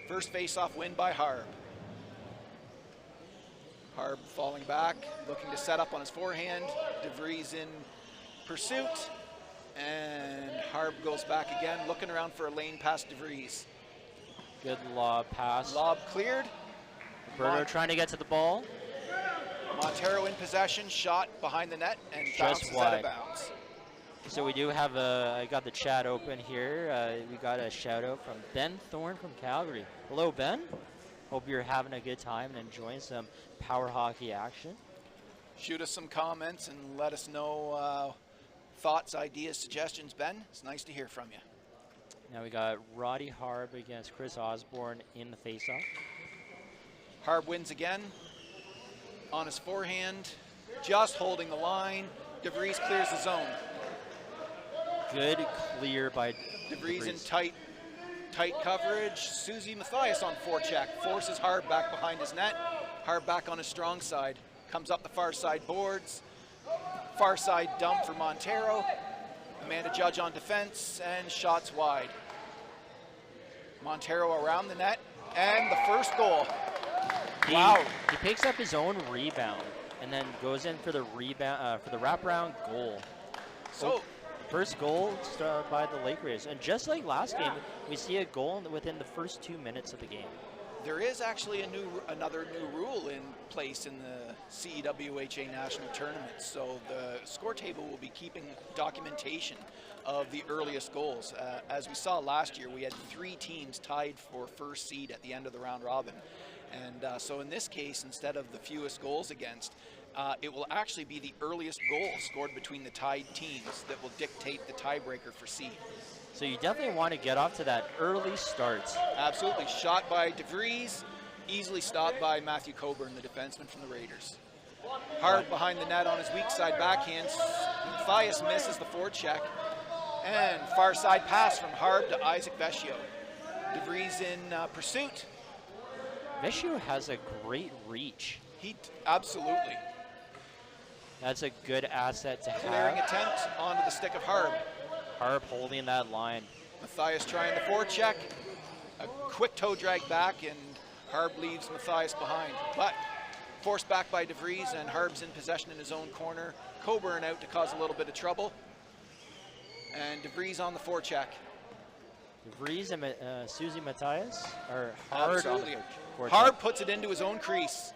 First face-off win by Harb. Harb falling back, looking to set up on his forehand. DeVries in pursuit. And Harb goes back again, looking around for a lane past DeVries. Good lob pass. Lob cleared. Roberto trying to get to the ball. Montero in possession, shot behind the net, and Just bounces wide. out of bounds. So we do have I got the chat open here. We got a shout out from Ben Thorne from Calgary. Hello, Ben. Hope you're having a good time and enjoying some power hockey action. Shoot us some comments and let us know thoughts, ideas, suggestions, Ben. It's nice to hear from you. Now we got Roddy Harb against Chris Osborne in the faceoff. Harb wins again on his forehand, just holding the line. DeVries clears the zone. Good clear by DeVries in tight coverage. Susie Mathias on forecheck, forces Harb back behind his net. Harb back on his strong side, comes up the far side boards. Far side dump for Montero. Amanda Judge on defense, and shots wide. Montero around the net, and the first goal. Wow. He picks up his own rebound and then goes in for the rebound for the wraparound goal. So first goal by the Lake Raiders, and just like last game, we see a goal within the first 2 minutes of the game. there is actually another new rule in place in the CEWHA national tournament. So the score table will be keeping documentation of the earliest goals. As we saw last year, we had 3 teams tied for first seed at the end of the round robin. And so in this case, instead of the fewest goals against, it will actually be the earliest goal scored between the tied teams that will dictate the tiebreaker for seed. So you definitely want to get off to that early start. Absolutely. Shot by DeVries, easily stopped by Matthew Coburn, the defenseman from the Raiders. Hard behind the net on his weak side backhand. Mathias misses the forecheck. And far side pass from Harb to Isaac Vecchio. DeVries in pursuit. Vecchio has a great reach. Absolutely. That's a good asset to Clearing have. attempt onto the stick of Harb. Harb holding that line. Mathias trying the forecheck. A quick toe drag back, and Harb leaves Mathias behind. But forced back by DeVries, and Harb's in possession in his own corner. Coburn out to cause a little bit of trouble. And DeVries on the forecheck. DeVries and Susie Mathias are hard. Absolutely. On the forecheck. Harb puts it into his own crease.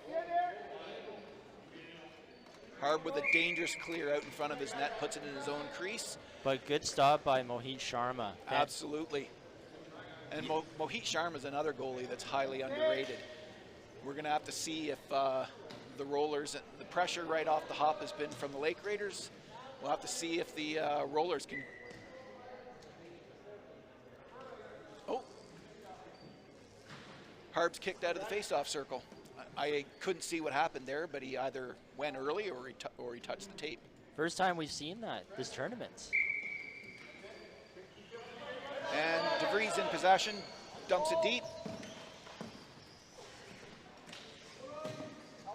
Harb with a dangerous clear out in front of his net, puts it in his own crease. But good stop by Mohit Sharma. Absolutely. And Mohit Sharma is another goalie that's highly underrated. We're going to have to see if the Rollers, the pressure right off the hop has been from the Lake Raiders. We'll have to see if the Rollers can. Oh. Harb's kicked out of the faceoff circle. I couldn't see what happened there, but he either went early or he touched the tape. First time we've seen that this tournament. And DeVries in possession, dumps it deep.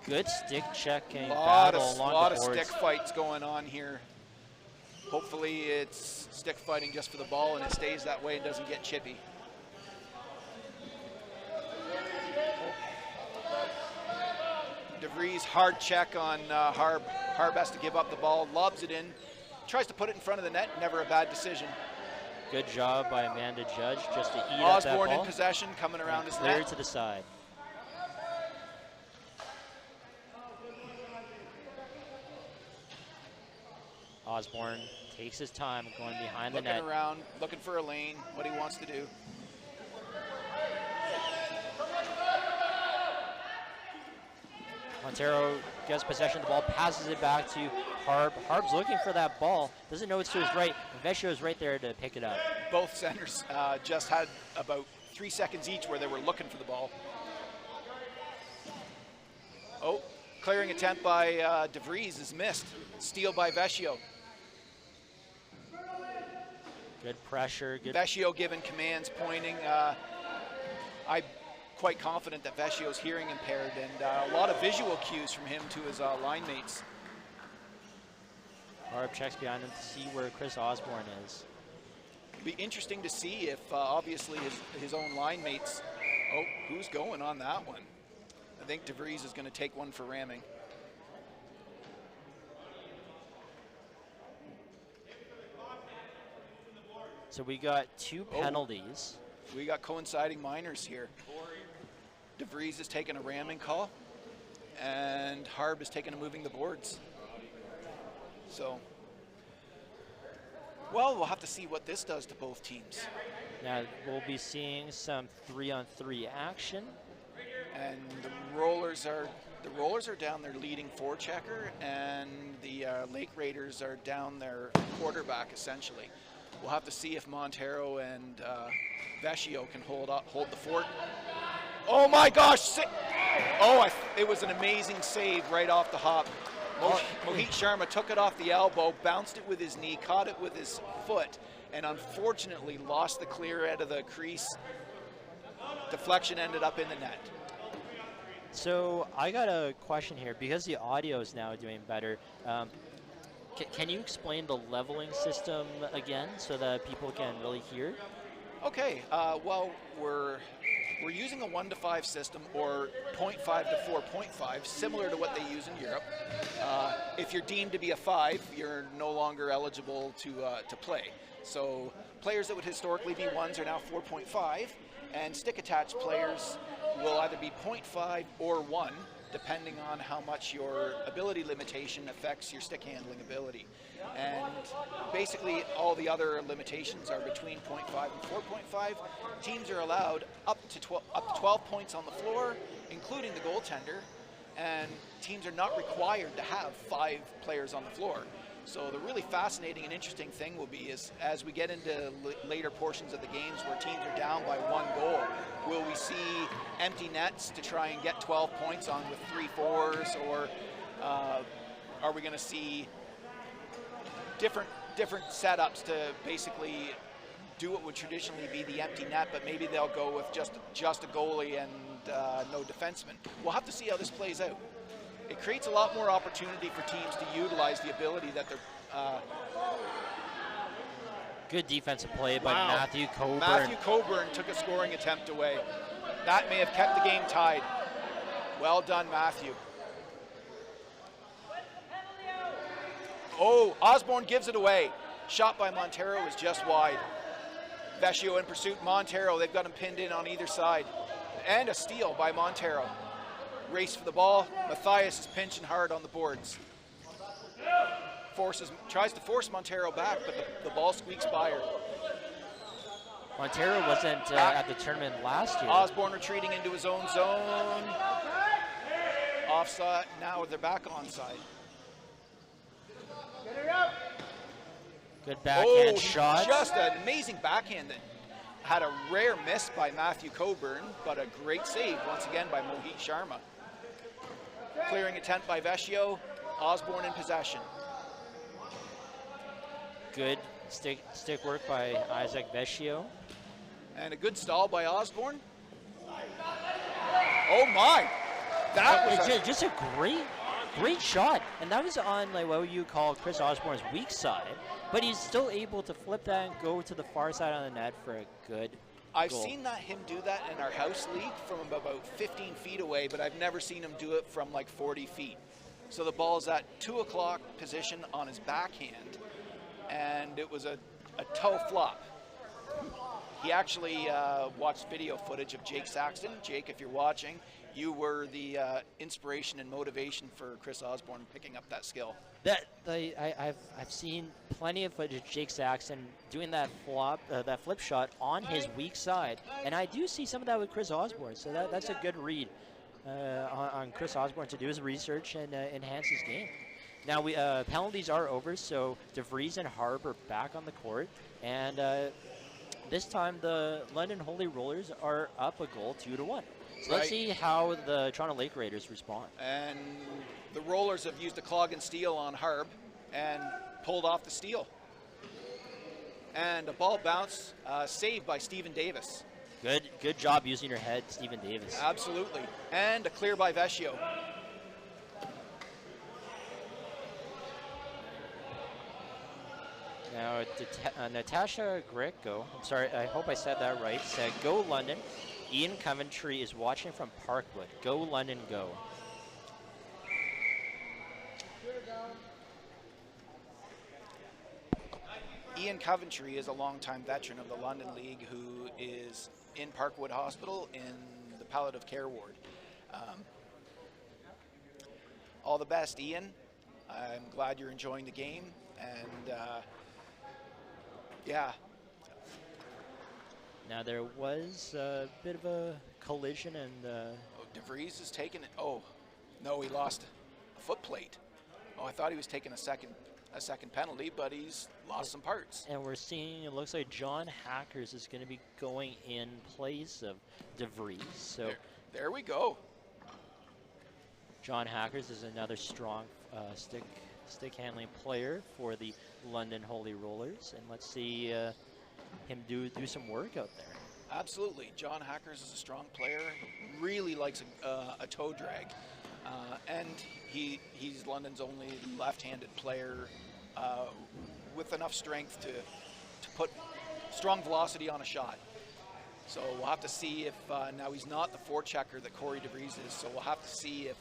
Good stick checking Lot battle along of the boards. stick fights going on here. Hopefully it's stick fighting just for the ball and it stays that way and doesn't get chippy. DeVries hard check on Harb. Harb has to give up the ball, lobs it in, tries to put it in front of the net, never a bad decision. Good job by Amanda Judge just to eat Osborne up that ball. in possession, coming around his Clear net. to the side. Osborne takes his time going behind the net. Looking around, looking for a lane, what he wants to do. Montero gets possession of the ball, passes it back to Harb. Harb's looking for that ball, doesn't know it's to his right. Vecchio's right there to pick it up. Both centers just had about 3 seconds each where they were looking for the ball. Oh, clearing attempt by DeVries is missed. Steal by Vecchio. Good pressure. Good. Vecchio giving commands, pointing. I'm quite confident that Vecchio's hearing impaired, and a lot of visual cues from him to his line mates. Harb checks behind him to see where Chris Osborne is. It'll be interesting to see if obviously his own line mates Oh, who's going on that one? I think DeVries is going to take one for ramming. So we got 2 penalties. We got coinciding minors here. DeVries is taking a ramming call, and Harb is taking a moving the boards. So, well, we'll have to see what this does to both teams. Now we'll be seeing some 3-on-3 action. And the rollers are down their leading forechecker, and the Lake Raiders are down their quarterback essentially. We'll have to see if Montero and Vecchio can hold the fort. Oh my gosh! It was an amazing save right off the hop. Mohit Sharma took it off the elbow, bounced it with his knee, caught it with his foot, and unfortunately lost the clear end of the crease. Deflection ended up in the net. So I got a question here, because the audio is now doing better. Can you explain the leveling system again so that people can really hear? Okay, well, we're using a 1 to 5 system, or 0.5 to 4.5, similar to what they use in Europe. If you're deemed to be a 5, you're no longer eligible to play. So players that would historically be 1s are now 4.5, and stick-attached players will either be 0.5 or 1, depending on how much your ability limitation affects your stick handling ability. And basically all the other limitations are between 0.5 and 4.5. Teams are allowed up to 12 points on the floor, including the goaltender, and teams are not required to have 5 players on the floor. So the really fascinating and interesting thing will be is, as we get into later portions of the games where teams are down by 1 goal, will we see empty nets to try and get 12 points on with 3-4s, or are we going to see different setups to basically do what would traditionally be the empty net, but maybe they'll go with just a goalie and no defenseman? We'll have to see how this plays out. It creates a lot more opportunity for teams to utilize the ability that they're... Good defensive play by Matthew Coburn. Matthew Coburn took a scoring attempt away. That may have kept the game tied. Well done, Matthew. Oh, Osborne gives it away. Shot by Montero is just wide. Vecchio in pursuit. Montero, they've got him pinned in on either side. And a steal by Montero. Race for the ball. Matthias is pinching hard on the boards. Tries to force Montero back, but the ball squeaks by her. Montero wasn't at the tournament last year. Osborne retreating into his own zone. Offside. Now they're back onside. Good backhand shot. Just an amazing backhand that had a rare miss by Matthew Coburn, but a great save once again by Mohit Sharma. Clearing attempt by Vecchio. Osborne in possession. Good stick work by Isaac Vecchio. And a good stall by Osborne. Oh my! That was just a great shot, and that was on like what you call Chris Osborne's weak side, but he's still able to flip that and go to the far side on the net for a good I've goal. seen him do that in our house league from about 15 feet away, but I've never seen him do it from like 40 feet. So the ball's at 2 o'clock position on his backhand, and it was a toe flop. He actually watched video footage of Jake Saxton. Jake, if you're watching, you were the inspiration and motivation for Chris Osborne picking up that skill. I've seen plenty of footage of Jake Saxton doing that flip shot on his weak side, and I do see some of that with Chris Osborne. So that's a good read on Chris Osborne to do his research and enhance his game. Now penalties are over, so DeVries and Harb are back on the court, and this time the London Holy Rollers are up a goal 2-1. So let's see how the Toronto Lake Raiders respond. And the Rollers have used a clog and steal on Harb and pulled off the steal. And a ball bounce saved by Stephen Davis. Good job using your head, Stephen Davis. Absolutely. And a clear by Vecchio. Now, Natasha Greco, I'm sorry, I hope I said that right, said, "Go London." Ian Coventry is watching from Parkwood. Go London, go. Ian Coventry is a longtime veteran of the London League who is in Parkwood Hospital in the palliative care ward. All the best, Ian. I'm glad you're enjoying the game, and yeah. Now there was a bit of a collision, and Oh, DeVries is taking it. Oh, no, he lost a foot plate. Oh, I thought he was taking a second penalty, but he's lost some parts. and we're seeing, it looks like John Hackers is going to be going in place of DeVries. So There we go. John Hackers is another strong stick handling player for the London Holy Rollers, and let's see him do some work out there. Absolutely. John Hackers is a strong player, really likes a toe drag, and he's London's only left-handed player with enough strength to put strong velocity on a shot. So we'll have to see if now he's not the forechecker that Corey DeVries is. So we'll have to see if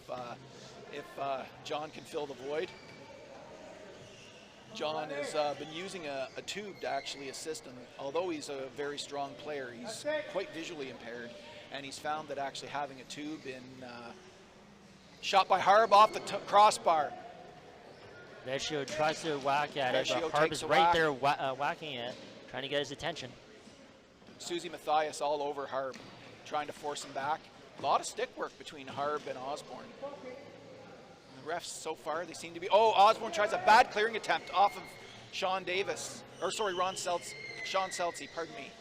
John can fill the void. John has been using a tube to actually assist him. Although he's a very strong player, he's quite visually impaired, and he's found that actually having a tube in shot by Harb off the crossbar. Vecchio tries to whack at it, Vecchio but Harb takes is a right whack. there whacking it, trying to get his attention. Susie Matthias all over Harb, trying to force him back. A lot of stick work between Harb and Osborne. The refs so far, they seem to be... Oh, Osborne tries a bad clearing attempt off of Sean Davis. Or sorry, Sean Seltzy, pardon me.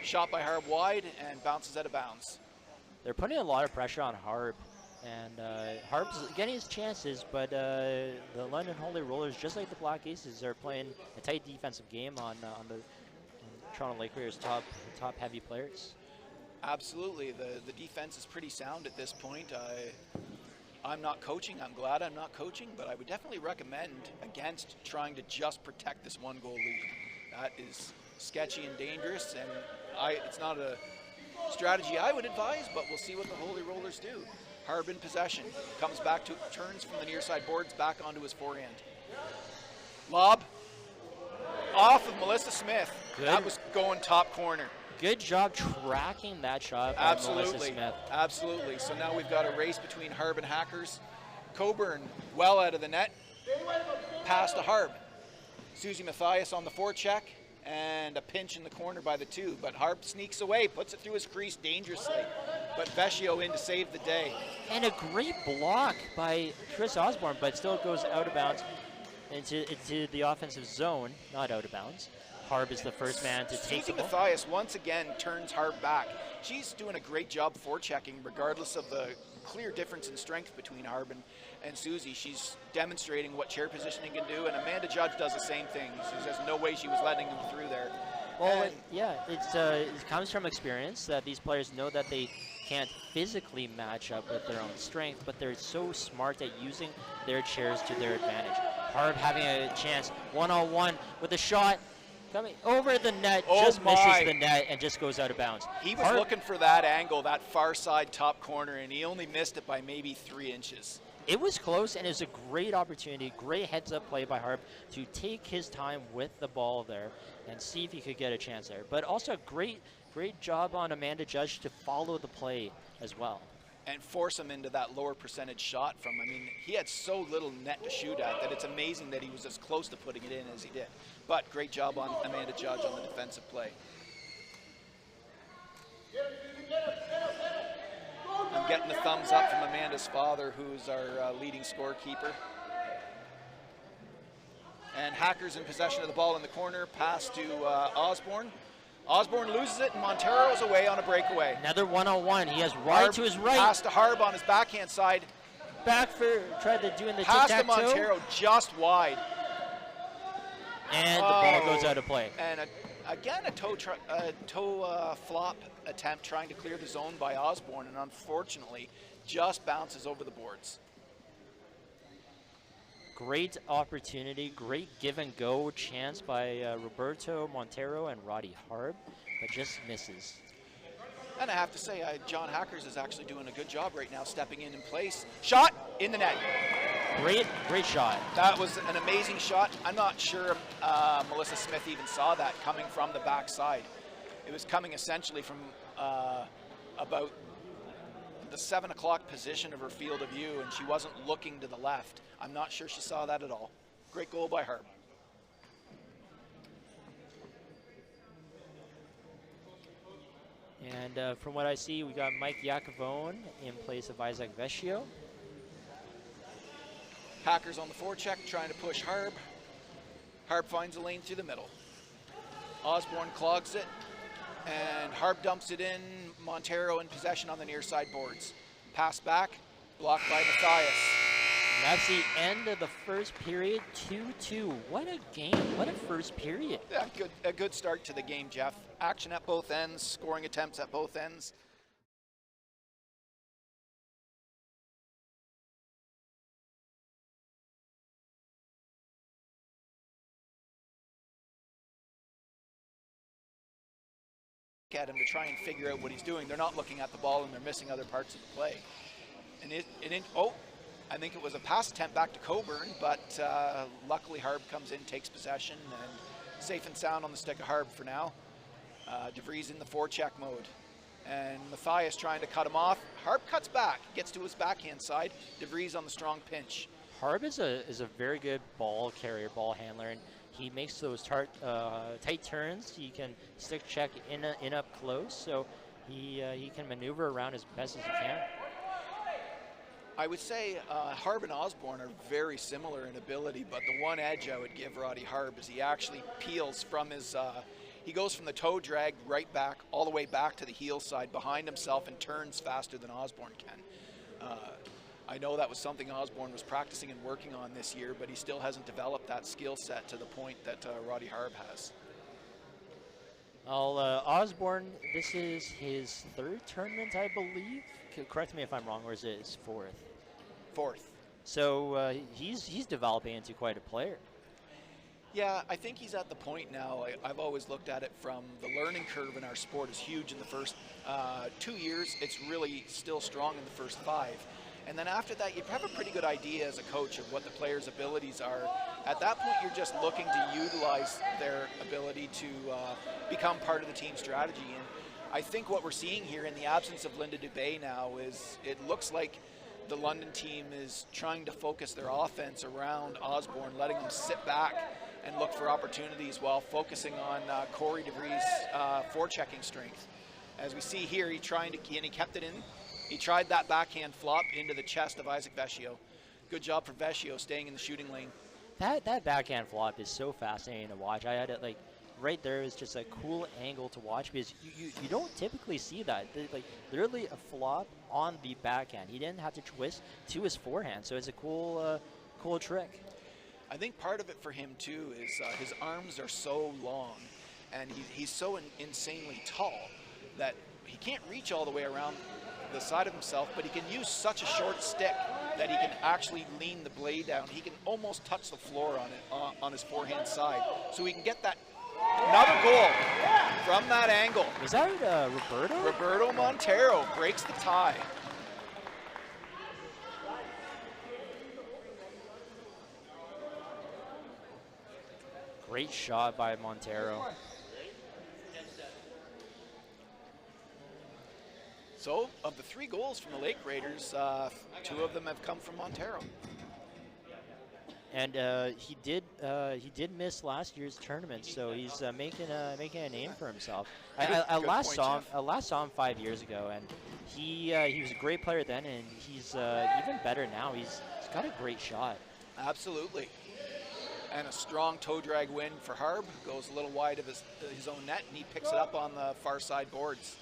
Shot by Harb wide and bounces out of bounds. They're putting a lot of pressure on Harb, and Harb's getting his chances, but the London Holy Rollers, just like the Black Aces, are playing a tight defensive game on the Toronto Lake Warriors' top heavy players. Absolutely. The defense is pretty sound at this point. I'm not coaching. I'm glad I'm not coaching, but I would definitely recommend against trying to just protect this one goal lead. That is sketchy and dangerous, and it's not a strategy I would advise, but we'll see what the Holy Rollers do. Harb in possession, comes back to, turns from the near side boards back onto his forehand. Lob off of Melissa Smith. Good. That was going top corner. Good job tracking that shot by Melissa Smith. Absolutely. So now we've got a race between Harb and Hackers. Coburn well out of the net. Pass to Harb. Susie Matthias on the forecheck, and a pinch in the corner by the two. But Harb sneaks away, puts it through his crease dangerously. But Vecchio in to save the day. And a great block by Chris Osborne, but still goes out of bounds into the offensive zone, not out of bounds. Harb is the first man to take Susie the ball. Matthias once again turns Harb back. She's doing a great job forechecking regardless of the clear difference in strength between Harb and Susie. She's demonstrating what chair positioning can do, and Amanda Judge does the same thing. There's no way she was letting him through there. Well, it comes from experience that these players know that they can't physically match up with their own strength, but they're so smart at using their chairs to their advantage. Harb having a chance, one-on-one with a shot, coming over the net, just misses the net and just goes out of bounds. He was looking for that angle, that far side top corner, and he only missed it by maybe 3 inches. It was close, and it was a great opportunity, great heads-up play by Harb to take his time with the ball there and see if he could get a chance there. But also a great job on Amanda Judge to follow the play as well. And force him into that lower percentage shot from, I mean, he had so little net to shoot at that it's amazing that he was as close to putting it in as he did. But great job on Amanda Judge on the defensive play. I'm getting the thumbs up from Amanda's father, who's our leading scorekeeper. And Hackers in possession of the ball in the corner, pass to Osborne. Osborne loses it, and Montero is away on a breakaway. Another one-on-one. He has right to his right. Pass to Harb on his backhand side. Back for, tried to do in the Pass tic-tac-toe. to Montero just wide. And the ball goes out of play. And again, a toe flop attempt trying to clear the zone by Osborne, and unfortunately just bounces over the boards. Great opportunity, great give and go chance by Roberto Montero and Roddy Harb, but just misses. And I have to say, John Hackers is actually doing a good job right now, stepping in place. Shot in the net. Great shot. That was an amazing shot. I'm not sure Melissa Smith even saw that coming from the backside. It was coming essentially from about the 7 o'clock position of her field of view, and she wasn't looking to the left. I'm not sure she saw that at all. Great goal by Harb. And from what I see, we got Mike Iacovone in place of Isaac Vecchio. Hackers on the forecheck, trying to push Harb. Harb finds a lane through the middle. Osborne clogs it, and Harb dumps it in. Montero in possession on the near side boards. Pass back, blocked by Matthias. And that's the end of the first period, 2-2. What a game, what a first period. Yeah, a good start to the game, Jeff. Action at both ends, scoring attempts at both ends. At him to try and figure out what he's doing. They're not looking at the ball and they're missing other parts of the play. And I think it was a pass attempt back to Coburn, but luckily Harb comes in, takes possession, and safe and sound on the stick of Harb for now. DeVries in the forecheck mode. And Matthias trying to cut him off. Harb cuts back, gets to his backhand side. DeVries on the strong pinch. Harb is a very good ball carrier, ball handler, and he makes those tight turns. He can stick check in up close, so he can maneuver around as best as he can. I would say Harb and Osborne are very similar in ability, but the one edge I would give Roddy Harb is he actually peels from his, he goes from the toe drag right back, all the way back to the heel side behind himself and turns faster than Osborne can. I know that was something Osborne was practicing and working on this year, but he still hasn't developed that skill set to the point that Roddy Harb has. Well, Osborne, this is his third tournament, I believe. Correct me if I'm wrong, or is it his fourth? Fourth. So he's developing into quite a player. Yeah, I think he's at the point now. I've always looked at it from the learning curve in our sport is huge in the first 2 years. It's really still strong in the first 5. And then after that, you have a pretty good idea as a coach of what the players' abilities are. At that point, you're just looking to utilize their ability to become part of the team strategy. And I think what we're seeing here in the absence of Linda Dubé now is it looks like the London team is trying to focus their offense around Osborne, letting them sit back and look for opportunities while focusing on Corey DeVries' forechecking strength. As we see here, he kept it in. He tried that backhand flop into the chest of Isaac Vecchio. Good job for Vecchio staying in the shooting lane. That backhand flop is so fascinating to watch. I had it like right there is just a cool angle to watch because you don't typically see that. Like literally a flop on the backhand. He didn't have to twist to his forehand, so it's a cool trick. I think part of it for him too is his arms are so long, and he's so insanely tall that he can't reach all the way around the side of himself, but he can use such a short stick that he can actually lean the blade down. He can almost touch the floor on it on his forehand side, so he can get that. Another goal from that angle. Is that Roberto? Roberto Montero breaks the tie. Great shot by Montero. So, of the 3 goals from the Lake Raiders, 2 of them have come from Montero. And he did miss last year's tournament, so he's making a name for himself. I last saw him 5 years ago, and he was a great player then, and he's even better now. He's got a great shot. Absolutely. And a strong toe drag win for Harb. Goes a little wide of his own net, and he picks it up on the far side boards.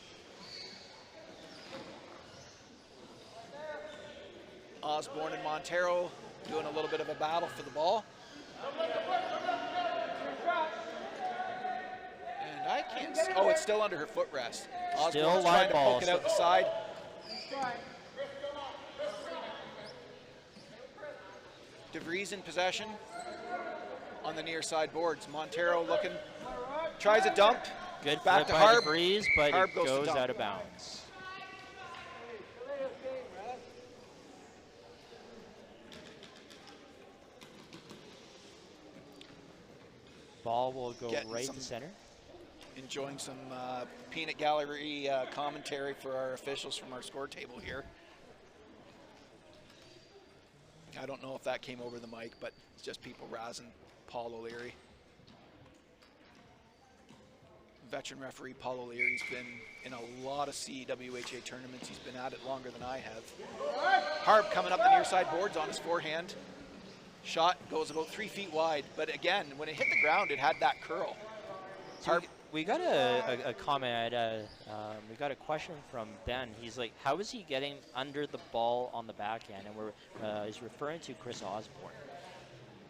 Osborne and Montero doing a little bit of a battle for the ball. And I can't see, oh, it's still under her footrest. Osborne's trying to poke it out the side. DeVries in possession on the near side boards. Montero looking, tries a dump, Good Back flip to by Harb. DeVries, but Harb it goes to goes dump. out of bounds. Ball will go Getting right some- to center. Enjoying some peanut gallery commentary for our officials from our score table here. I don't know if that came over the mic, but it's just people razzing Paul O'Leary. Veteran referee Paul O'Leary's been in a lot of CEWHA tournaments. He's been at it longer than I have. Harb coming up the near side boards on his forehand. Shot goes about 3 feet wide, but again, when it hit the ground, it had that curl. So we got a comment, we got a question from Ben. He's like, how is he getting under the ball on the backhand? And he's referring to Chris Osborne.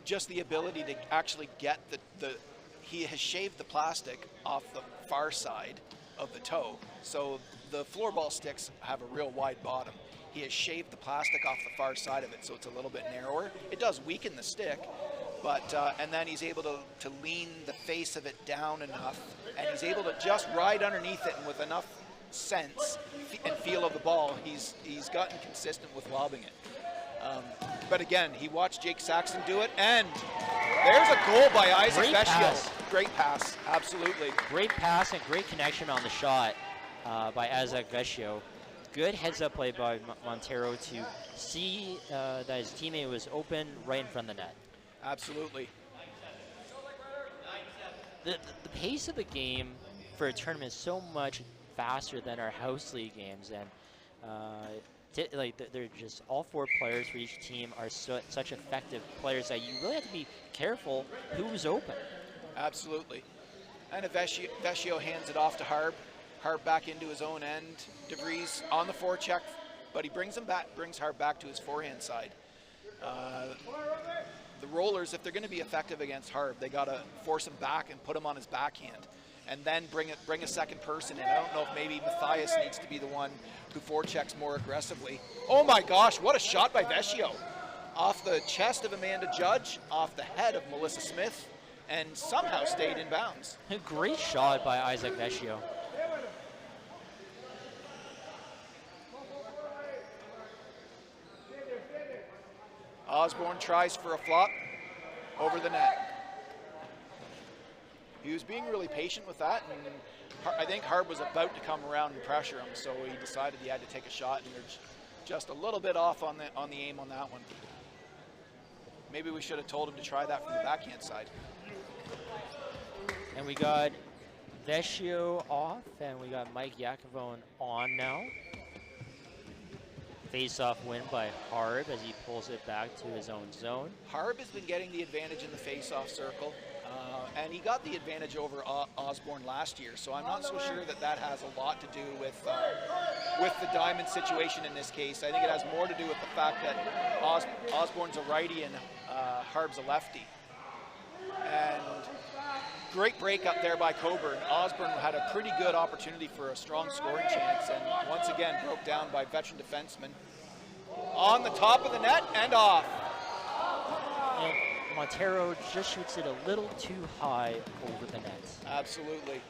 Just the ability to actually get he has shaved the plastic off the far side of the toe. So the floor ball sticks have a real wide bottom. He has shaved the plastic off the far side of it, so it's a little bit narrower. It does weaken the stick, but and then he's able to lean the face of it down enough, and he's able to just ride underneath it, and with enough sense and feel of the ball, he's gotten consistent with lobbing it. But again, he watched Jake Saxon do it, and there's a goal by Isaac Great Vecchio. pass. Great pass, absolutely. Great pass and great connection on the shot by Isaac Vecchio. Good heads-up play by Montero to see that his teammate was open right in front of the net. Absolutely. The pace of the game for a tournament is so much faster than our house league games, and they're just all 4 players for each team are such effective players that you really have to be careful who's open. Absolutely. And Vecchio hands it off to Harb. Harb back into his own end. DeVries on the forecheck, but he brings Harb back to his forehand side. The rollers, if they're going to be effective against Harb, they got to force him back and put him on his backhand, and then bring a second person in. I don't know if maybe Matthias needs to be the one who forechecks more aggressively. Oh my gosh, what a shot by Vecchio! Off the chest of Amanda Judge, off the head of Melissa Smith, and somehow stayed in bounds. A great shot by Isaac Vecchio. Osborne tries for a flop over the net. He was being really patient with that, and I think Harb was about to come around and pressure him, so he decided he had to take a shot, and they're just a little bit off on the aim on that one. Maybe we should have told him to try that from the backhand side. And we got Vecchio off, and we got Mike Yakavone on now. Face-off win by Harb as he pulls it back to his own zone. Harb has been getting the advantage in the face-off circle, and he got the advantage over Osborne last year, so I'm not so sure that has a lot to do with the diamond situation in this case. I think it has more to do with the fact that Osborne's a righty and Harb's a lefty. And great break up there by Coburn. Osborne had a pretty good opportunity for a strong scoring chance, and once again broke down by veteran defenseman. On the top of the net and off. And Montero just shoots it a little too high over the net. Absolutely.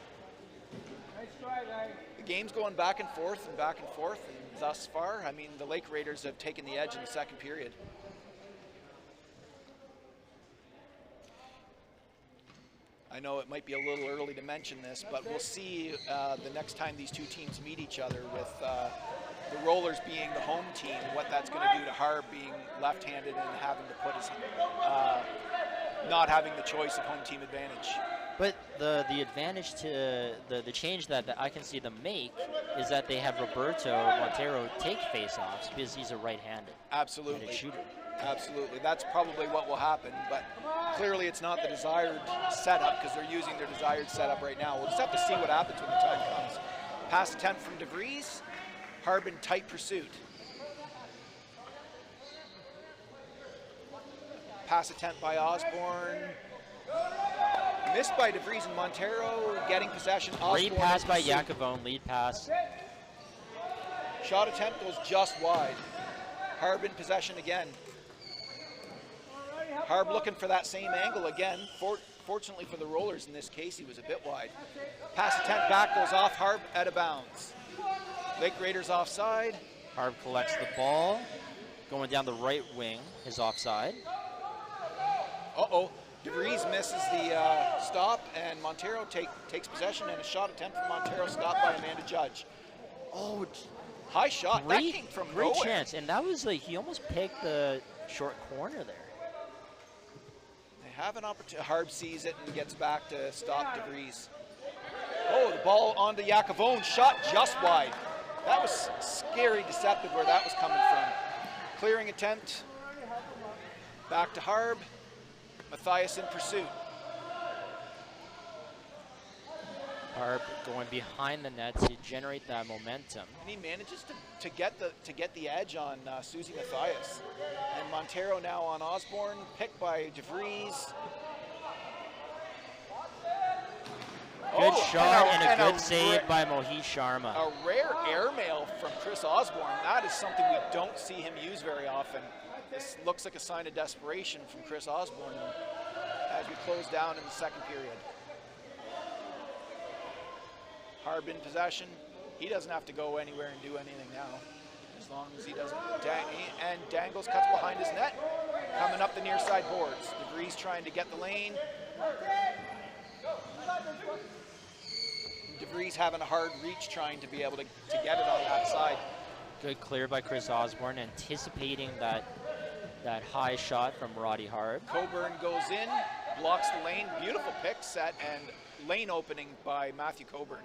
The game's going back and forth, and thus far, I mean, the Lake Raiders have taken the edge in the second period. I know it might be a little early to mention this, but we'll see the next time these two teams meet each other, with the Rollers being the home team, what that's going to do to Harb being left-handed and having to put his, not having the choice of home team advantage. But the advantage to the change that I can see them make is that they have Roberto Montero take face-offs because he's a right-handed. Absolutely. Shooter. Absolutely. That's probably what will happen, but clearly it's not the desired setup because they're using their desired setup right now. We'll just have to see what happens when the time comes. Pass attempt from DeVries. Harb in tight pursuit. Pass attempt by Osborne. Missed by DeVries and Montero, getting possession. Lead pass by Yakavone, lead pass. Shot attempt goes just wide. Harb in possession again. Harb looking for that same angle again. Unfortunately for the Rollers in this case, he was a bit wide. Pass attempt back goes off Harb out of bounds. Lake Raiders offside. Harb collects the ball. Going down the right wing is offside. Uh-oh. DeVries misses the stop, and Montero takes possession, and a shot attempt from Montero stopped by Amanda Judge. Oh, high shot. That came from great nowhere. chance, and that was like he almost picked the short corner there. They have an opportunity. Harb sees it and gets back to stop DeVries. Oh, the ball onto Yakavone, shot just wide. That was scary deceptive where that was coming from. Clearing attempt. Back to Harb. Matthias in pursuit. Harb going behind the net to generate that momentum. And he manages to get the edge on Susie Matthias. And Montero now on Osborne, picked by DeVries. Good shot and a good save by Mohit Sharma. A rare airmail from Chris Osborne. That is something we don't see him use very often. This looks like a sign of desperation from Chris Osborne as we close down in the second period. Harb in possession. He doesn't have to go anywhere and do anything now, as long as he doesn't. And Dangles cuts behind his net, coming up the near side boards. DeVries trying to get the lane. DeVries having a hard reach trying to be able to get it on that side. Good clear by Chris Osborne, anticipating that high shot from Roddy Harb. Coburn goes in, blocks the lane. Beautiful pick set and lane opening by Matthew Coburn.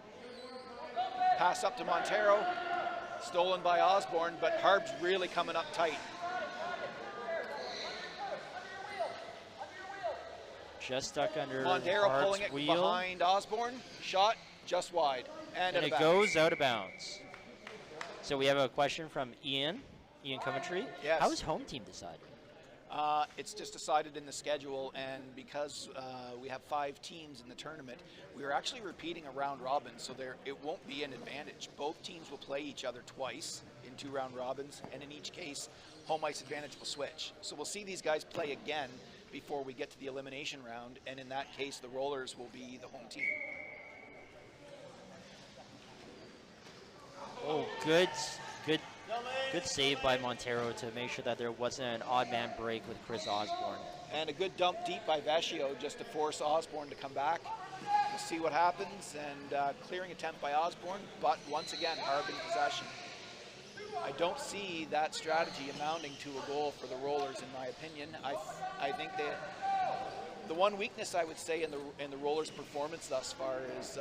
Pass up to Montero, stolen by Osborne, but Harb's really coming up tight. Just stuck under Montero Harb's pulling it wheel. behind Osborne, shot just wide. And it goes out of bounds. So we have a question from Ian Coventry. Yes. How is home team decided? It's just decided in the schedule, and because we have 5 teams in the tournament, we are actually repeating a round robin, so it won't be an advantage. Both teams will play each other twice in 2 round robins, and in each case, home ice advantage will switch. So we'll see these guys play again before we get to the elimination round, and in that case, the Rollers will be the home team. Oh, good save by Montero to make sure that there wasn't an odd man break with Chris Osborne. And a good dump deep by Vecchio just to force Osborne to come back. We'll see what happens, and clearing attempt by Osborne, but once again, Harb in possession. I don't see that strategy amounting to a goal for the Rollers, in my opinion. I think the one weakness I would say in the Rollers' performance thus far is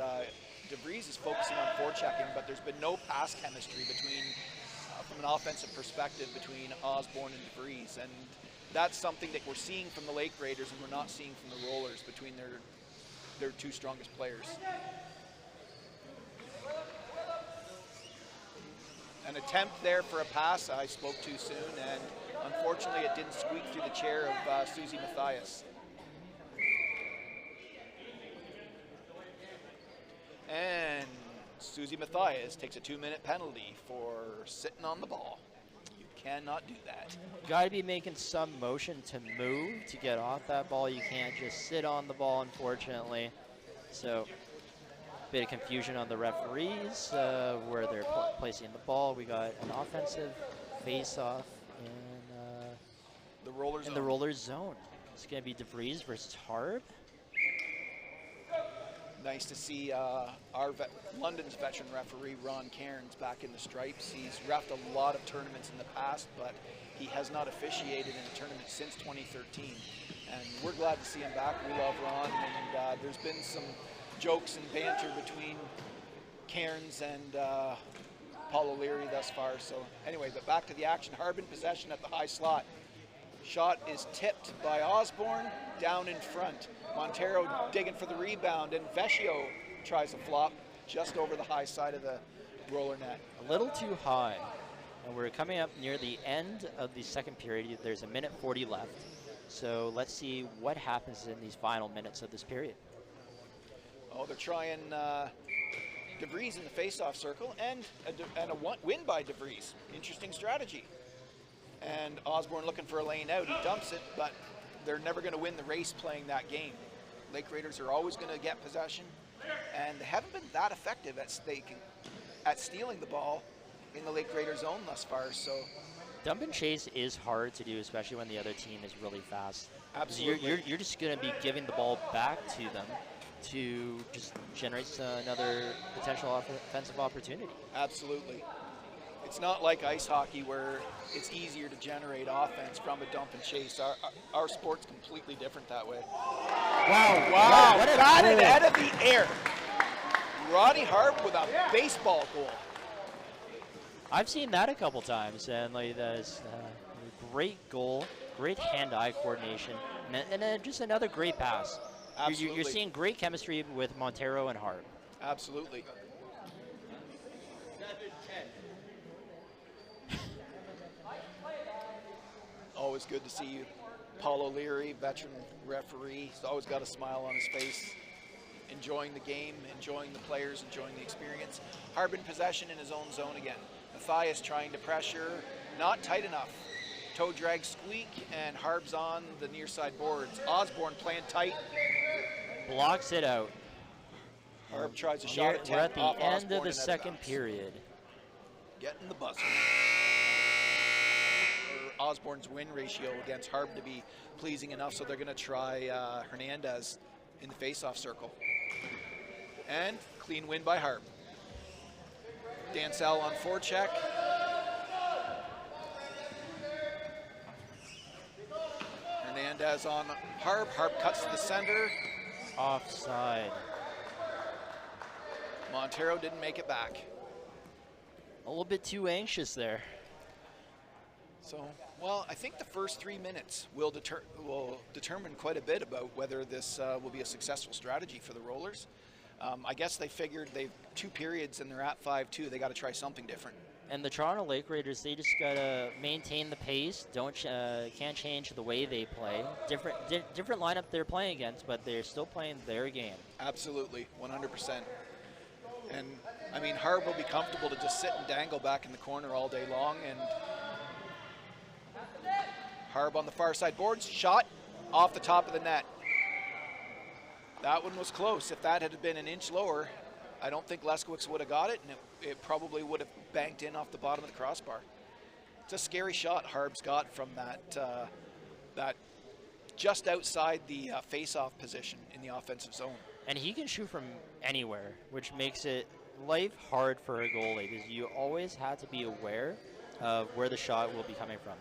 DeVries is focusing on forechecking, but there's been no pass chemistry from an offensive perspective between Osborne and DeVries, and that's something that we're seeing from the Lake Raiders and we're not seeing from the Rollers between their 2 strongest players. An attempt there for a pass, I spoke too soon, and unfortunately it didn't squeak through the chair of Susie Matthias. And Susie Matthias takes a 2-minute penalty for sitting on the ball. You cannot do that. Got to be making some motion to move to get off that ball. You can't just sit on the ball, unfortunately. So, bit of confusion on the referees where they're placing the ball. We got an offensive face-off in the Rollers zone. It's going to be DeVries versus Harb. Nice to see London's veteran referee, Ron Cairns, back in the stripes. He's reffed a lot of tournaments in the past, but he has not officiated in a tournament since 2013. And we're glad to see him back. We love Ron, and there's been some jokes and banter between Cairns and Paul O'Leary thus far. So anyway, but back to the action. Harb in possession at the high slot. Shot is tipped by Osborne, down in front. Montero digging for the rebound, and Vecchio tries a flop just over the high side of the roller net. A little too high. And we're coming up near the end of the second period. There's 1:40 left. So let's see what happens in these final minutes of this period. Oh, they're trying DeVries in the face-off circle, and a win by DeVries. Interesting strategy. And Osborne looking for a lane out. He dumps it, but they're never going to win the race playing that game. Lake Raiders are always going to get possession, and they haven't been that effective at stealing the ball in the Lake Raiders zone thus far. So Dump and chase is hard to do, especially when the other team is really fast. absolutely, You're just going to be giving the ball back to them to just generate another potential offensive opportunity. absolutely. It's not like ice hockey where it's easier to generate offense from a dump and chase. Our sport's completely different that way. Wow! Wow! What a Got it goal. out of the air. Roddy Harp with a baseball goal. I've seen that a couple times, and like that's a great goal, great hand-eye coordination, and just another great pass. Absolutely. You're seeing great chemistry with Montero and Hart. Absolutely. Always good to see you. Paul O'Leary, veteran referee, he's always got a smile on his face, enjoying the game, enjoying the players, enjoying the experience. Harb in possession in his own zone again. Matthias trying to pressure, not tight enough. Toe drag squeak, and Harb's on the near side boards. Osborne playing tight. Blocks it out. Harb tries a shot attempt We're at the off end Osborne of the and second bounce. period. Getting the buzzer. For Osborne's win ratio against Harb to be pleasing enough, so they're going to try Hernandez in the face-off circle. And clean win by Harb. Dansell on forecheck. Hernandez on Harb. Harb cuts to the center. Offside. Montero didn't make it back. A little bit too anxious there. So, well, I think the first 3 minutes will determine quite a bit about whether this will be a successful strategy for the Rollers. I guess they figured they've 2 periods and they're at 5-2. They got to try something different. And the Toronto Lake Raiders, they just gotta maintain the pace. Can't change the way they play. Different lineup they're playing against, but they're still playing their game. Absolutely, 100%. And I mean, Harb will be comfortable to just sit and dangle back in the corner all day long. And Harb on the far side boards, shot off the top of the net. That one was close. If that had been an inch lower, I don't think Leskowitz would have got it, and it probably would have banked in off the bottom of the crossbar. It's a scary shot Harb's got from that just outside the face-off position in the offensive zone. And he can shoot from anywhere, which makes it life hard for a goalie because you always have to be aware of where the shot will be coming from.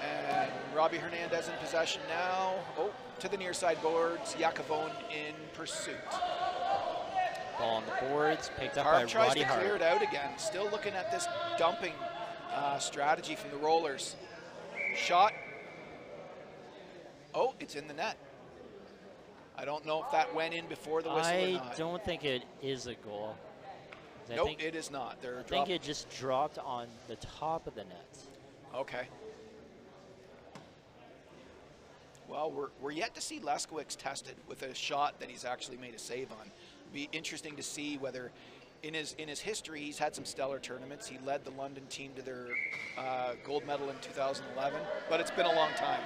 And Robbie Hernandez in possession now. Oh, to the near side boards. Yakavone in pursuit. Ball on the boards, picked up Harb by tries Roddy to Hart. clear it out again. Still looking at this dumping strategy from the Rollers. Shot. Oh, it's in the net. I don't know if that went in before the whistle or not. I don't think it is a goal. Nope, it is not. I think it just dropped on the top of the net. Okay. Well, we're yet to see Leskowitz tested with a shot that he's actually made a save on. Be interesting to see whether in his history he's had some stellar tournaments. He led the London team to their gold medal in 2011, but it's been a long time.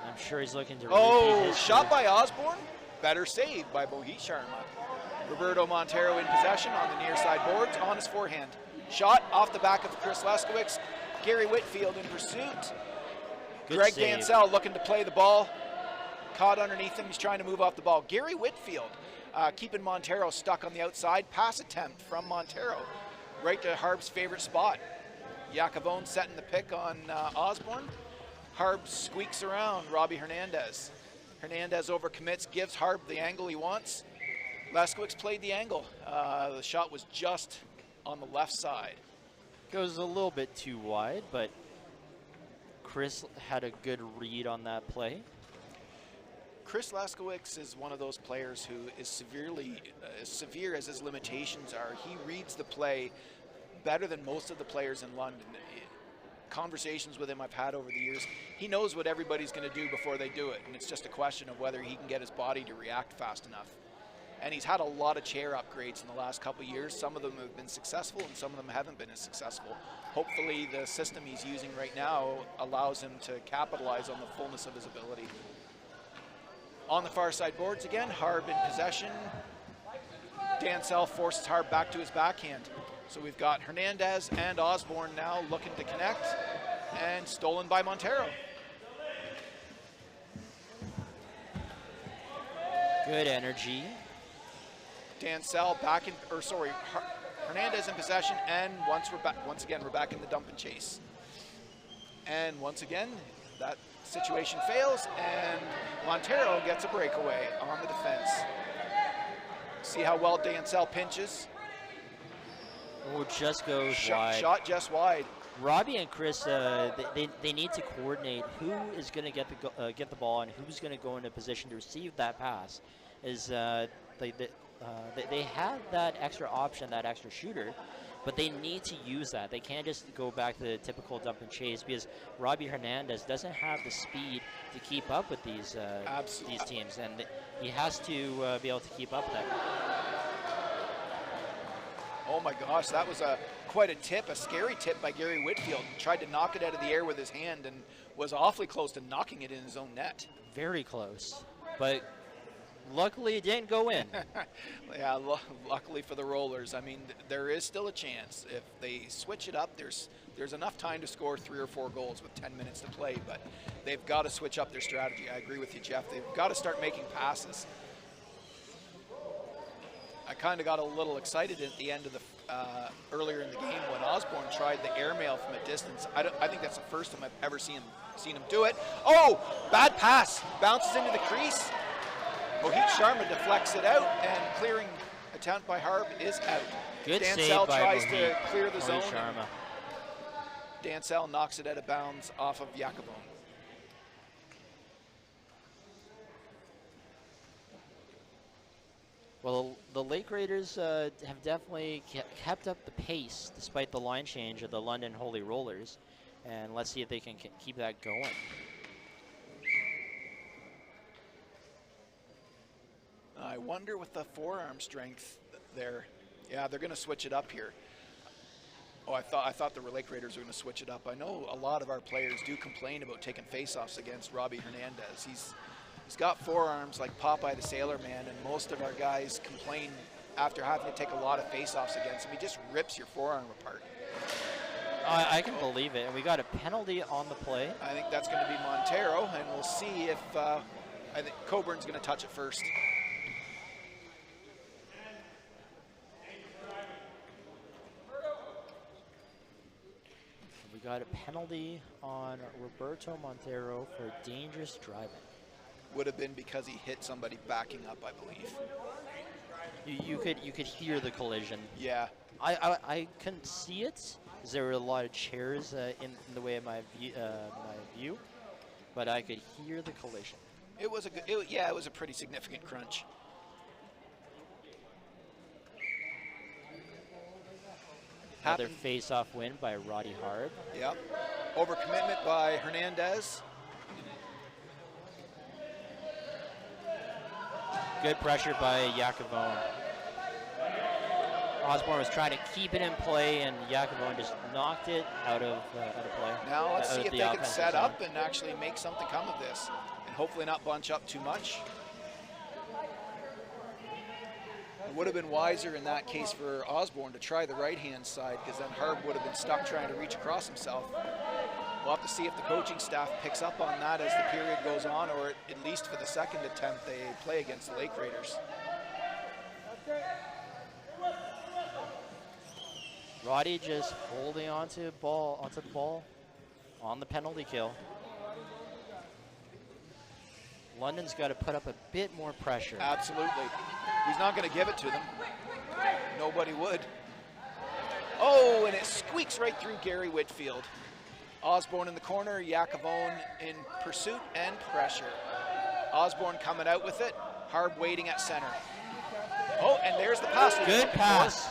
I'm sure he's looking to repeat Oh, shot by Osborne. Better save by Mohit Sharma. Roberto Montero in possession on the near side boards on his forehand. Shot off the back of Chris Leskowitz. Gary Whitfield in pursuit. Good Greg save. Dansell looking to play the ball. Caught underneath him. He's trying to move off the ball. Gary Whitfield keeping Montero stuck on the outside. Pass attempt from Montero right to Harb's favorite spot. Yakavone setting the pick on Osborne. Harb squeaks around Robbie Hernandez. Hernandez overcommits, gives Harb the angle he wants. Leskowitz played the angle. The shot was just on the left side. Goes a little bit too wide, but Chris had a good read on that play. Chris Leskowitz is one of those players who is severely, as severe as his limitations are. He reads the play better than most of the players in London. Conversations with him I've had over the years, he knows what everybody's going to do before they do it, and it's just a question of whether he can get his body to react fast enough. And he's had a lot of chair upgrades in the last couple of years. Some of them have been successful and some of them haven't been as successful. Hopefully the system he's using right now allows him to capitalize on the fullness of his ability. On the far side boards again, Harb in possession. Dansell forces Harb back to his backhand. So we've got Hernandez and Osborne now looking to connect, and stolen by Montero. Good energy. Dansell back in, or sorry, Hernandez in possession, and once again we're back in the dump and chase. And once again, that situation fails, and Montero gets a breakaway on the defense. See how well Dansell pinches. Oh, just goes wide. Shot just wide. Robbie and Chris, they need to coordinate who is going to get the ball and who's going to go into position to receive that pass. They have that extra option, that extra shooter, but they need to use that. They can't just go back to the typical dump and chase, because Robbie Hernandez doesn't have the speed to keep up with these teams, and he has to be able to keep up with that. Oh my gosh, that was quite a tip, a scary tip by Gary Whitfield. Tried to knock it out of the air with his hand and was awfully close to knocking it in his own net. Very close, but luckily it didn't go in. Yeah, luckily for the Rollers. I mean, there is still a chance. If they switch it up, there's enough time to score 3 or 4 goals with 10 minutes to play, but they've got to switch up their strategy. I agree with you, Jeff. They've got to start making passes. I kind of got a little excited at the end of the earlier in the game when Osborne tried the airmail from a distance. I think that's the first time I've ever seen him do it. Oh, bad pass, bounces into the crease. Mohit Sharma deflects it out, and clearing attempt by Harb is out. Good Dansell save by tries Mohit. to clear the Mohit zone. Sharma. Dansell knocks it out of bounds off of Jacobone. Well, the Lake Raiders have definitely kept up the pace despite the line change of the London Holy Rollers, and let's see if they can keep that going. I wonder with the forearm strength there. Yeah, they're going to switch it up here. Oh, I thought the Lake Raiders were going to switch it up. I know a lot of our players do complain about taking faceoffs against Robbie Hernandez. He's got forearms like Popeye the Sailor Man, and most of our guys complain after having to take a lot of faceoffs against him. He just rips your forearm apart. I can believe it, and we got a penalty on the play. I think that's going to be Montero, and we'll see if I think Coburn's going to touch it first. We got a penalty on Roberto Montero for dangerous driving. Would have been because he hit somebody backing up, I believe. You could hear the collision. Yeah. I couldn't see it, because there were a lot of chairs in the way of my view, but I could hear the collision. It was it was a pretty significant crunch. Another face-off win by Roddy Harb. Yep. Overcommitment by Hernandez. Good pressure by Jacobone. Osborne was trying to keep it in play, and Jacobone just knocked it out of play. Now let's see if they can set up and actually make something come of this, and hopefully not bunch up too much. It would have been wiser in that case for Osborne to try the right-hand side, because then Harb would have been stuck trying to reach across himself. We'll have to see if the coaching staff picks up on that as the period goes on, or at least for the second attempt they play against the Lake Raiders. Roddy just holding onto the ball on the penalty kill. London's got to put up a bit more pressure. Absolutely. He's not going to give it to them. Nobody would. Oh, and it squeaks right through Gary Whitfield. Osborne in the corner, Jacobone in pursuit and pressure. Osborne coming out with it, Harb waiting at center. Oh, and there's the pass. Good pass.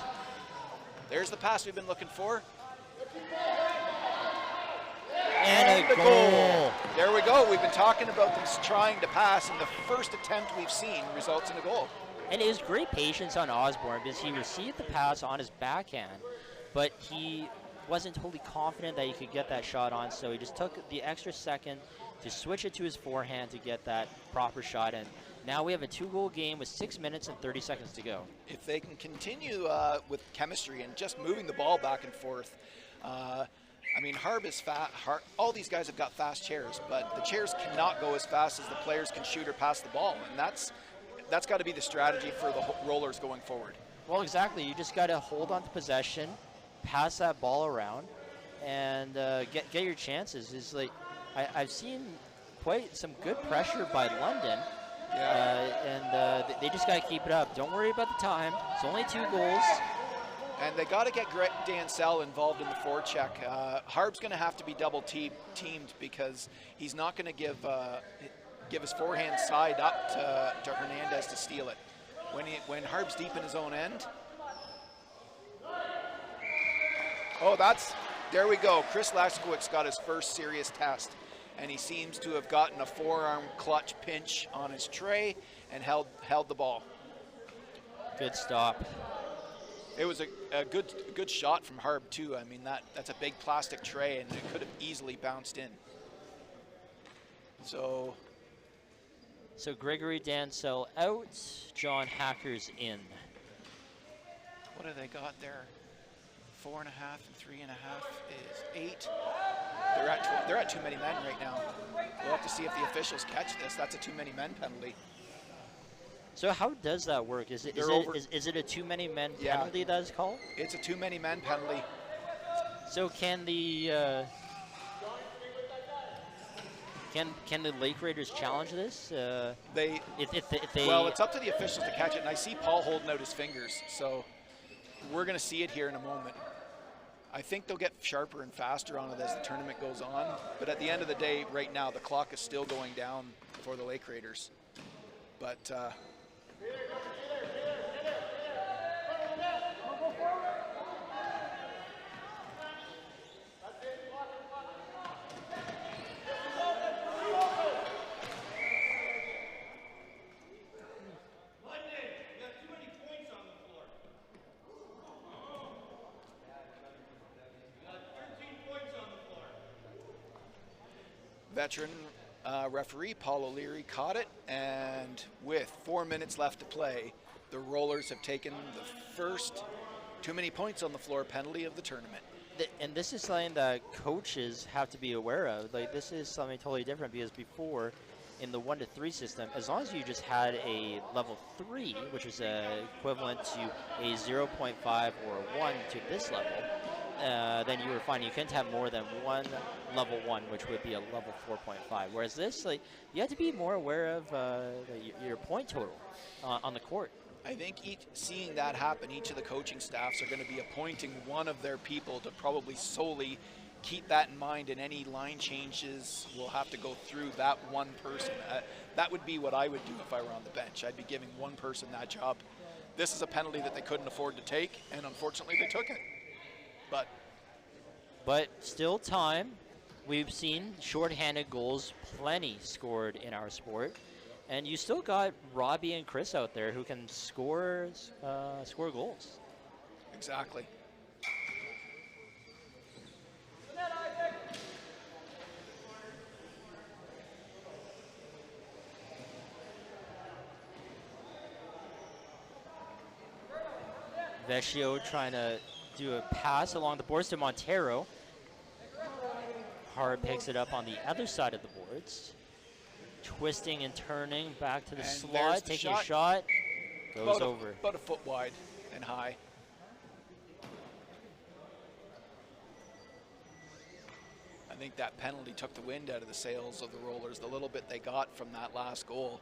There's the pass we've been looking for. And a goal. There we go. We've been talking about them trying to pass, and the first attempt we've seen results in a goal. And it was great patience on Osborne, because he received the pass on his backhand, but he wasn't totally confident that he could get that shot on, so he just took the extra second to switch it to his forehand to get that proper shot. And now we have a 2-goal game with 6 minutes and 30 seconds to go. If they can continue with chemistry and just moving the ball back and forth, I mean, Harb is fast. All these guys have got fast chairs, but the chairs cannot go as fast as the players can shoot or pass the ball, and that's got to be the strategy for the Rollers going forward. Well, exactly. You just got to hold on to possession, pass that ball around, and get your chances. Is like I've seen quite some good pressure by London, and they just got to keep it up. Don't worry about the time. It's only 2 goals. And they got to get Dansell involved in the forecheck. Harb's going to have to be double teamed because he's not going to give his forehand side up to Hernandez to steal it. When Harb's deep in his own end. Oh, there we go. Chris Laskowicz got his first serious test, and he seems to have gotten a forearm clutch pinch on his tray and held the ball. Good stop. It was a good shot from Harb too. I mean, that's a big plastic tray, and it could have easily bounced in. So Gregory Dansell out, John Hacker's in. What have they got there? 4.5 and 3.5 is 8. They're at too many men right now. We'll have to see if the officials catch this. That's a too many men penalty. So how does that work? Is it a too many men penalty that is called? It's a too many men penalty. So can the can the Lake Raiders challenge this? Well, it's up to the officials to catch it, and I see Paul holding out his fingers, so we're going to see it here in a moment. I think they'll get sharper and faster on it as the tournament goes on, but at the end of the day, right now, the clock is still going down for the Lake Raiders. But veteran referee Paul O'Leary caught it, and with 4 minutes left to play, the Rollers have taken the first too many points on the floor penalty of the tournament. And this is something that coaches have to be aware of. Like, this is something totally different, because before, in the 1 to 3 system, as long as you just had a level 3, which is equivalent to a 0.5 or a 1 to this level, then you were fine. You couldn't have more than one level 1, which would be a level 4.5. Whereas this, like, you have to be more aware of your point total on the court. I think seeing that happen, each of the coaching staffs are going to be appointing one of their people to probably solely keep that in mind, and any line changes will have to go through that one person. That would be what I would do if I were on the bench. I'd be giving one person that job. This is a penalty that they couldn't afford to take, and unfortunately they took it. But still time. We've seen shorthanded goals plenty scored in our sport. And you still got Robbie and Chris out there who can score goals. Exactly. Vecchio trying to do a pass along the boards to Montero. Hart picks it up on the other side of the boards. Twisting and turning back to the slot, taking a shot, goes over. About a foot wide and high. I think that penalty took the wind out of the sails of the Rollers, the little bit they got from that last goal.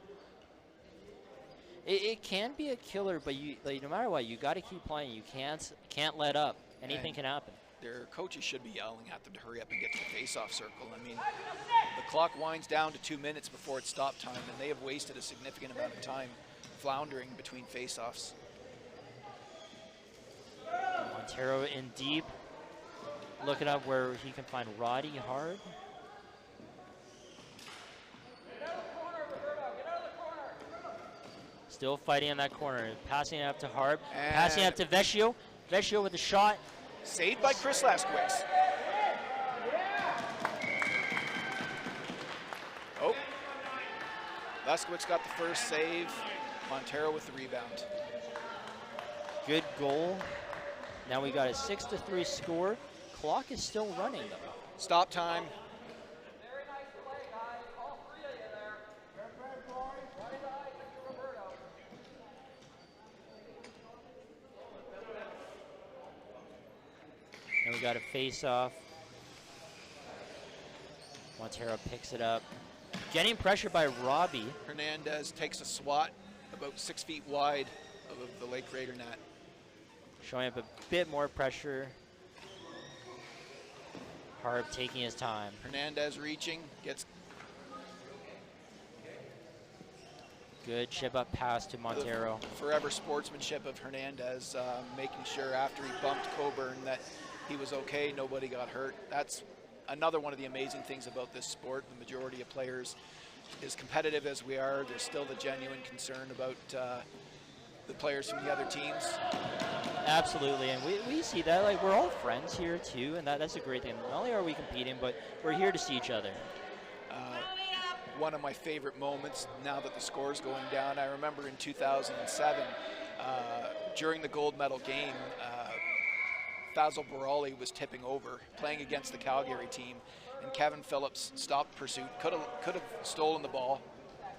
It can be a killer, but no matter what, you got to keep playing. You can't let up. Anything can happen. Their coaches should be yelling at them to hurry up and get to the face-off circle. I mean, the clock winds down to 2 minutes before it's stop time, and they have wasted a significant amount of time floundering between face-offs. Montero in deep, looking up where he can find Roddy hard. Still fighting in that corner, passing it up to Harb, passing it up to Vecchio. Vecchio with a shot, Saved by Chris Leskowitz. Oh, Leskowitz got the first save. Montero with the rebound. Good goal. Now we got a 6-3 score. Clock is still running though. Stop time. And we got a face-off. Montero picks it up. Getting pressure by Robbie. Hernandez takes a swat about 6 feet wide of the Lake Raider net. Showing up a bit more pressure. Harb taking his time. Hernandez reaching, gets good chip up pass to Montero. Forever sportsmanship of Hernandez, making sure after he bumped Coburn that he was okay, nobody got hurt. That's another one of the amazing things about this sport. The majority of players, as competitive as we are, there's still the genuine concern about the players from the other teams. Absolutely, and we see that. Like, we're all friends here too, and that's a great thing. Not only are we competing, but we're here to see each other. One of my favorite moments, now that the score's going down, I remember in 2007, during the gold medal game, Fazal Barali was tipping over, playing against the Calgary team, and Kevin Phillips stopped pursuit, could have stolen the ball,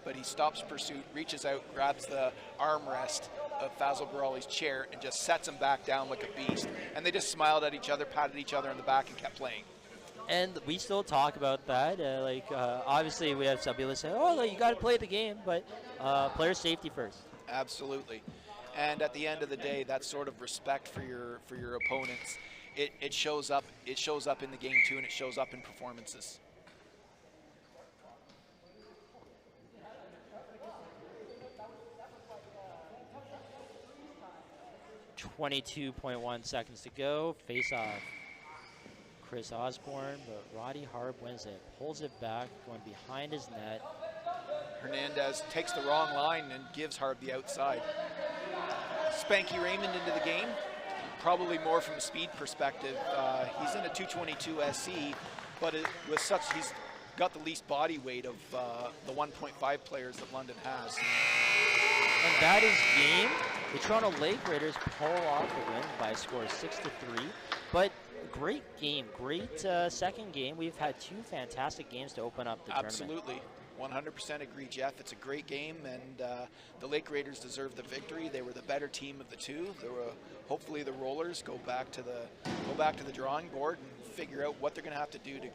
but he stops pursuit, reaches out, grabs the armrest of Fazal Barali's chair, and just sets him back down like a beast. And they just smiled at each other, patted each other on the back, and kept playing. And we still talk about that. Obviously, we have some people that say, "Oh, you got to play the game," but player safety first. Absolutely. And at the end of the day, that sort of respect for your opponents, it shows up. It shows up in the game too, and it shows up in performances. 22.1 seconds to go. Face off. Chris Osborne, but Roddy Harb wins it. Pulls it back, going behind his net. Hernandez takes the wrong line and gives Harb the outside. Spanky Raymond into the game, probably more from a speed perspective. He's in a 222 SC, but he's got the least body weight of the 1.5 players that London has. And that is game. The Toronto Lake Raiders pull off the win by a score of 6-3. But great game, great second game. We've had two fantastic games to open up the tournament. Absolutely. 100% agree, Jeff. It's a great game, and the Lake Raiders deserve the victory. They were the better team of the two. Hopefully the Rollers go back to the drawing board and figure out what they're going to have to do to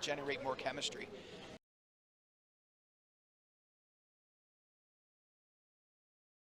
generate more chemistry.